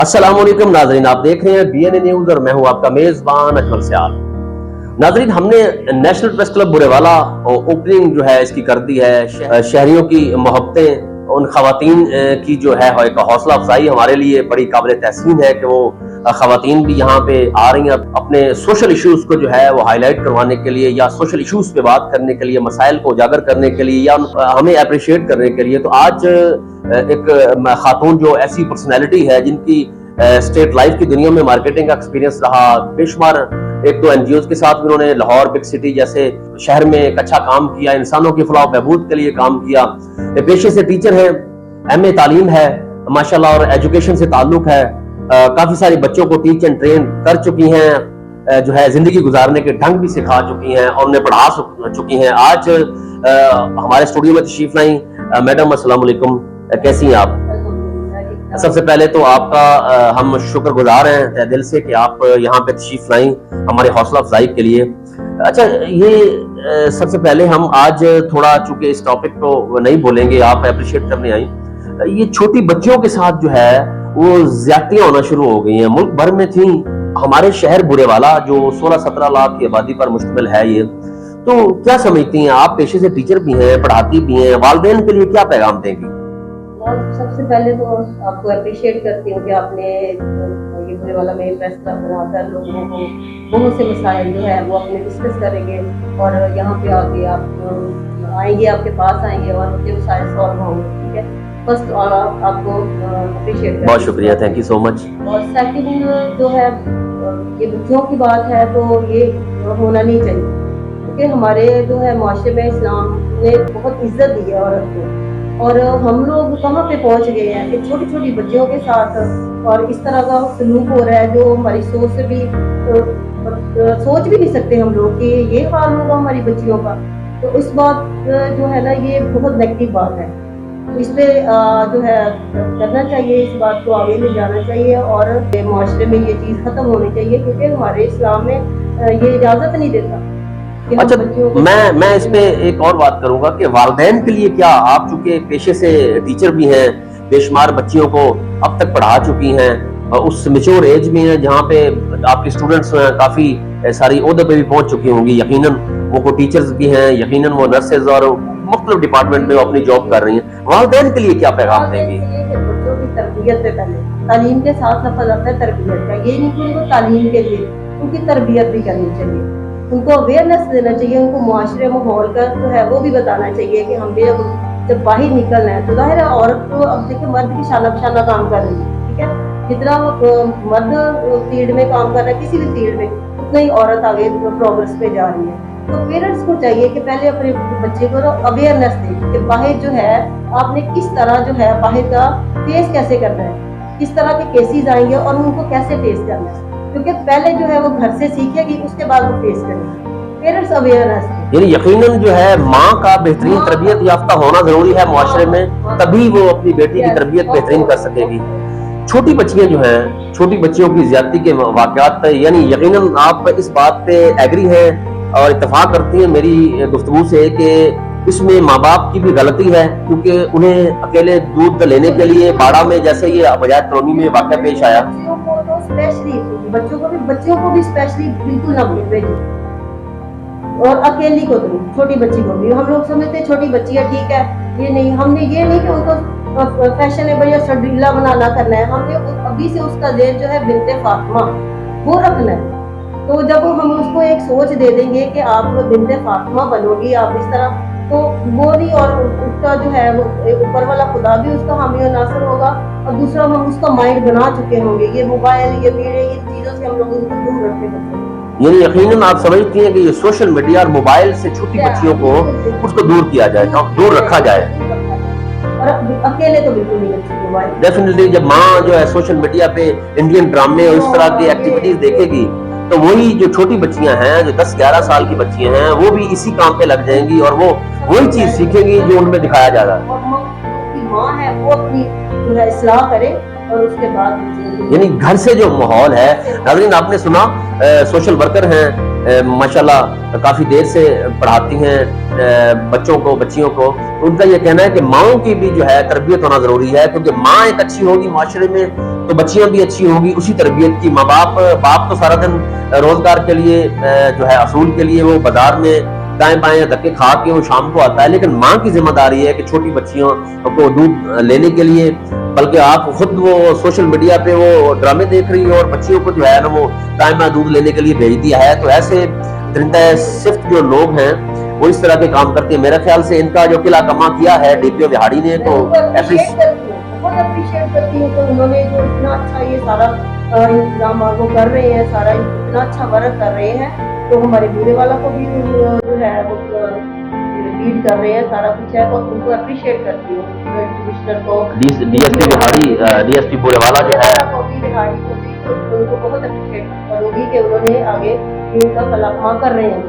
अस्सलाम वालेकुम नाजरीन, आप देख रहे हैं BNA न्यूज और मैं हूं आपका मेजबान अजमल सयाल। नाजरीन, हमने national press club Burewala opening जो है इसकी कर दी है। शहरियों की मोहब्बतें, उन खवातीन की जो है एक हौसला अफजाई हमारे लिए बड़ी काबिल तहसीन है कि वो खवातीन भी यहाँ पे आ रही हैं अपने सोशल इश्यूज को जो है वो हाईलाइट करवाने के लिए, या सोशल इश्यूज पे बात करने के लिए, मसाइल को उजागर करने के लिए, या हमें अप्रिशिएट करने के लिए। तो आज एक खातून जो ऐसी पर्सनैलिटी है जिनकी स्टेट लाइफ की दुनिया में मार्केटिंग का एक्सपीरियंस रहा, बेशुमार एक दो एनजीओ के साथ भी उन्होंने लाहौर बिग सिटी जैसे शहर में एक अच्छा काम किया, इंसानों की फलाह बहबूद के लिए काम किया। पेशे से टीचर है, MA तालीम है माशाल्लाह, और एजुकेशन से ताल्लुक है। काफी सारे बच्चों को टीच एंड ट्रेन कर चुकी हैं, जो है जिंदगी गुजारने के ढंग भी सिखा चुकी हैं और उन्हें पढ़ा चुकी हैं। आज हमारे स्टूडियो में तशरीफ लाई। मैडम अस्सलाम वालेकुम, कैसी हैं आप? सबसे पहले तो आपका हम शुक्रगुजार हैं तहे दिल से कि आप यहाँ पे तशरीफ लाई हमारे हौसला अफजाई के लिए। अच्छा, ये सबसे पहले हम आज थोड़ा, चूंकि इस टॉपिक को नहीं बोलेंगे, आप अप्रिशिएट करने आई, ये छोटी बच्चियों के साथ जो है वो ज्यादतियां होना शुरू हो गई हैं, मुल्क भर में थी। हमारे शहर बुरेवाला जो 16-17 लाख की आबादी पर मुश्तमिल है, ये तो क्या समझती हैं आप? पेशे से टीचर भी हैं, पढ़ाती भी हैं, वालिदैन के लिए क्या पैगाम देंगी? सबसे पहले तो आपको अप्रिशिएट करती हूँ कि आपने ये बुरेवाला में प्रेस क्लब बनाकर लोगों को बहुत से मसाइल जो है वो अपने डिस्कस करेंगे और यहाँ पे आके आप आएंगे, आपके पास आएंगे और उनके मसाइल सॉल्व होंगे। ठीक है, फर्स्ट और आपको अप्रिशिएट, बहुत शुक्रिया, थैंक यू सो मच। और सेकंड जो है ये बच्चों की बात है तो ये होना नहीं चाहिए, क्योंकि हमारे जो है माशरे में इस्लाम ने बहुत इज्जत दी है औरत को, और हम लोग कहाँ पे पहुँच गए हैं कि छोटी छोटी बच्चियों के साथ और इस तरह का सलूक हो रहा है जो हमारी सोच से भी सोच भी नहीं सकते हम लोग कि ये हाल होगा हमारी बच्चियों का। तो इस बात जो है ना, ये बहुत नेगेटिव बात है। इस पे जो है करना चाहिए, इस बात को आगे ले जाना चाहिए और माशरे में ये चीज़ खत्म होनी चाहिए, क्योंकि हमारे इस्लाम में ये इजाज़त नहीं देता। अच्छा, मैं इस पे एक और बात करूंगा कि वालिदैन के लिए क्या, आप चूंकि पेशे से टीचर भी हैं, बेशुमार बच्चियों को अब तक पढ़ा चुकी हैं, उस मेच्योर एज में है जहाँ पे आपके स्टूडेंट्स काफी सारी ओहदे पे भी पहुंच चुकी होंगी, यकीनन वो टीचर्स भी हैं, यकीनन वो नर्सेज और मुख्तलिफ डिपार्टमेंट में अपनी जॉब कर रही हैं। वालिदैन के लिए क्या पैगाम देंगी? बच्चों की तरबियत पे पहले तालीम के साथ लफ्ज़ आता है तरबियत का, ये नहीं कि उनको तालीम के लिए उनकी तरबियत भी करनी चाहिए, उनको अवेयरनेस देना चाहिए, उनको मुआशरे माहौल का जो है वो भी बताना चाहिए कि हमें जब बाहर निकलना है तो जाहिर है औरत को, अब देखिए मर्द की शाना बशाना काम कर रही है, ठीक है, जितना मर्द फील्ड में काम कर रहा है किसी भी फील्ड में, उतना ही औरत आगे प्रोग्रेस पे जा रही है। तो पेरेंट्स को चाहिए कि पहले अपने बच्चे को अवेयरनेस दें कि बाहर जो है आपने किस तरह जो है बाहर का फेस कैसे करना है, किस तरह के केसेस आएंगे और उनको कैसे फेस करना है, क्योंकि पहले जो है वो घर से सीखेगी, उसके बाद वो फेस करेगी। पेरेंट्स अवेयरनेस, यानी यकीनन जो है माँ का बेहतरीन तरबियत याफ्ता होना जरूरी है मुआशरे में, तभी वो अपनी बेटी की तरबियत बेहतरीन कर सकेगी। छोटी बच्चियां जो हैं, छोटी बच्चियों की ज्यादती के वाकयात पे, यानी यकीनन आप इस बात पे एग्री हैं और इत्तेफाक करती हैं मेरी गुफ्तगू से कि इसमें माँ बाप की भी गलती है, क्योंकि उन्हें अकेले दूध लेने के लिए बाड़ा में, जैसे ये बजाय कॉलोनी में वाक़या पेश आया, बच्चों को भी स्पेशली बिल्कुल ना भेजें, और अकेली को तो छोटी बच्ची को भी। हम लोग समझते हैं छोटी बच्ची है ठीक है, ये नहीं, हमने ये नहीं कि उनको फैशनेबल या सडीला बनाना करना है, हमने अभी से उसका जेब जो है बिनते फातिमा वो रखना है। तो जब हम उसको एक सोच दे देंगे कि आप बिनते फातिमा बनोगी, आप इस तरह, तो वो नहीं, और उसका जो है वो ऊपर वाला खुदा भी उसका हामी और नासर होगा, और दूसरा हम उसका माइंड बना चुके होंगे। ये मोबाइल, ये वीडियो, ये चीजों से हम लोग उनको दूर रखने बच्चे, यानी यकीनन आप समझती हैं कि ये सोशल मीडिया और मोबाइल से छोटी बच्चियों को उसको दूर किया जाए, दूर रखा जाए, और अकेले तो बिल्कुल नहीं बच्चे मोबाइल। डेफिनेटली जब माँ जो है सोशल मीडिया पे इंडियन ड्रामे और इस तरह की एक्टिविटीज देखेगी, तो वही जो छोटी बच्चियां हैं, जो 10-11 साल की बच्चियां हैं, वो भी इसी काम पे लग जाएंगी और वो वही चीज सीखेंगी जो उनमें दिखाया जा रहा है। माँ है वो अपनी जो है इस्लाह करे और उसके बाद, यानी घर से जो माहौल है। नाज़रीन, आपने सुना सोशल वर्कर हैं माशाल्लाह काफी देर से पढ़ाती हैं बच्चों को, बच्चियों को। तो उनका ये कहना है कि माओं की भी जो है तरबियत होना जरूरी है, क्योंकि माँ एक अच्छी होगी माशरे में तो बच्चियां भी अच्छी होंगी उसी तरबियत की। माँ बाप तो सारा दिन रोजगार के लिए जो है असूल के लिए वो बाजार में दाएं बाएं धक्के खा के वो शाम को आता है, लेकिन माँ की जिम्मेदारी है कि छोटी बच्चियों को दूध लेने के लिए, बल्कि आप खुद वो सोशल मीडिया पे वो ड्रामे देख रही है और बच्चियों को जो है ना वो दाएं बाएं दूध लेने के लिए भेज दिया है। तो ऐसे दरिंदा सिर्फ जो लोग हैं वो इस तरह के काम करते हैं। मेरे ख्याल से इनका जो किला कमा किया है डीपीओ विहाड़ी ने, तो बहुत अप्रिशिएट करती हूँ। तो उन्होंने जो इतना अच्छा ये सारा इंतजाम वो कर रहे हैं, सारा इतना अच्छा वर्क कर रहे हैं, तो हमारे बूढ़े वाला को भी जो है वो लीड कर रहे हैं, सारा कुछ है, और उनको अप्रिशिएट करती हूँ। कमिश्नर को, डीएसपी विहाड़ी, डीएसपी बूढ़े वाला जो है विहाड़ी को भी उनको बहुत अप्रिशिएट करूँगी कि उन्होंने आगे इनका कलामा कर रहे हैं,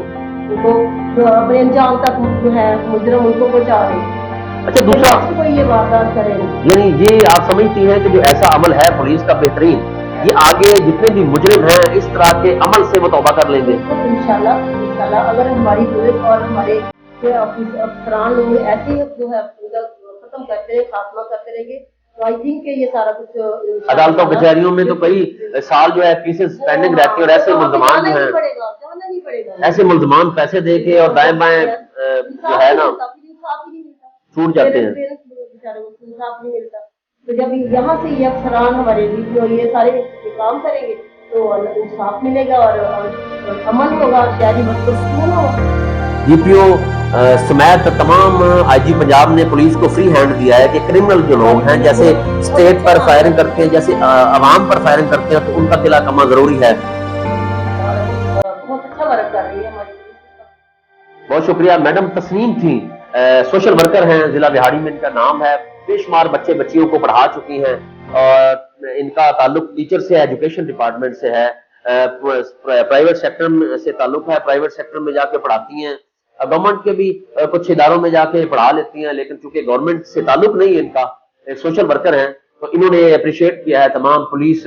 उनको जो अपने अंजाम तक जो है मुजरम उनको पहुँचा रहे हैं। अच्छा, दूसरा कोई ये वारदात करेगा, यानी ये आप समझती हैं कि जो ऐसा अमल है पुलिस का बेहतरीन, ये आगे जितने भी मुजरिम हैं इस तरह के अमल से वो तौबा कर लेंगे इंशाल्लाह। अगर हमारी पुलिस और हमारे अफसरान लोग ऐसे ही जो है खत्म करते रहे, खात्मा करते रहेंगे, तो आई थिंक ये सारा कुछ अदालतों कचहरियों में तो कई साल जो है केसेस पेंडिंग रहती है और ऐसे मुल्जमान जो हैं, ऐसे मुल्जमान पैसे दे के और दाएं बाएं जो है ना छूट जाते हैं। बेचारे को इंसाफ नहीं मिलता। तो जब यहाँ से ये अफसरान हमारे डीपीओ ये सारे काम करेंगे तो इंसाफ मिलेगा और अमन होगा, शहरी सुकून होगा। डीपीओ समेत तमाम आईजी पंजाब ने पुलिस को फ्री हैंड दिया है कि क्रिमिनल जो लोग हैं जैसे स्टेट पर फायरिंग करते हैं, जैसे अवाम पर फायरिंग करते हैं, तो उनका किला कमा जरूरी है। बहुत अच्छा वर्क कर रही है हमारी पुलिस। बहुत शुक्रिया। मैडम तस्नीम थी, सोशल वर्कर हैं, जिला विहाड़ी में इनका नाम है, बेशुमार बच्चे बच्चियों को पढ़ा चुकी हैं और इनका ताल्लुक टीचर से, एजुकेशन डिपार्टमेंट से है, प्राइवेट सेक्टर से ताल्लुक है, प्राइवेट सेक्टर में जाके पढ़ाती हैं, गवर्नमेंट के भी कुछ इदारों में जाके पढ़ा लेती हैं, लेकिन चूंकि गवर्नमेंट से ताल्लुक नहीं है इनका, सोशल वर्कर हैं, तो इन्होंने अप्रिशिएट किया है तमाम पुलिस,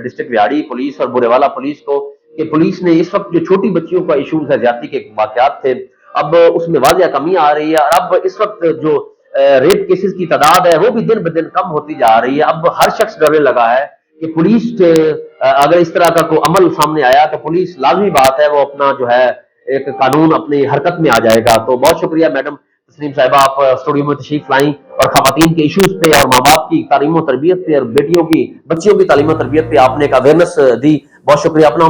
डिस्ट्रिक्ट विहाड़ी पुलिस और बुरेवाला पुलिस को कि पुलिस ने इस वक्त जो छोटी बच्चियों का इशूज है, ज्यादती के वाकयात थे, अब उसमें वाजिया कमी आ रही है और अब इस वक्त जो रेप केसेस की तादाद है वो भी दिन ब दिन कम होती जा रही है। अब हर शख्स डरने लगा है कि पुलिस अगर इस तरह का कोई अमल सामने आया तो पुलिस लाजमी बात है वो अपना जो है एक कानून अपनी हरकत में आ जाएगा। तो बहुत शुक्रिया मैडम तस्नीम साहिबा, आप स्टूडियो में तशरीफ लाई और खवातीन के इशूज पे और माँ बाप की तालीम और तरबियत पे और बेटियों की, बच्चियों की तालीम और तरबियत पे आपने एक अवेयरनेस दी। बहुत शुक्रिया। अपना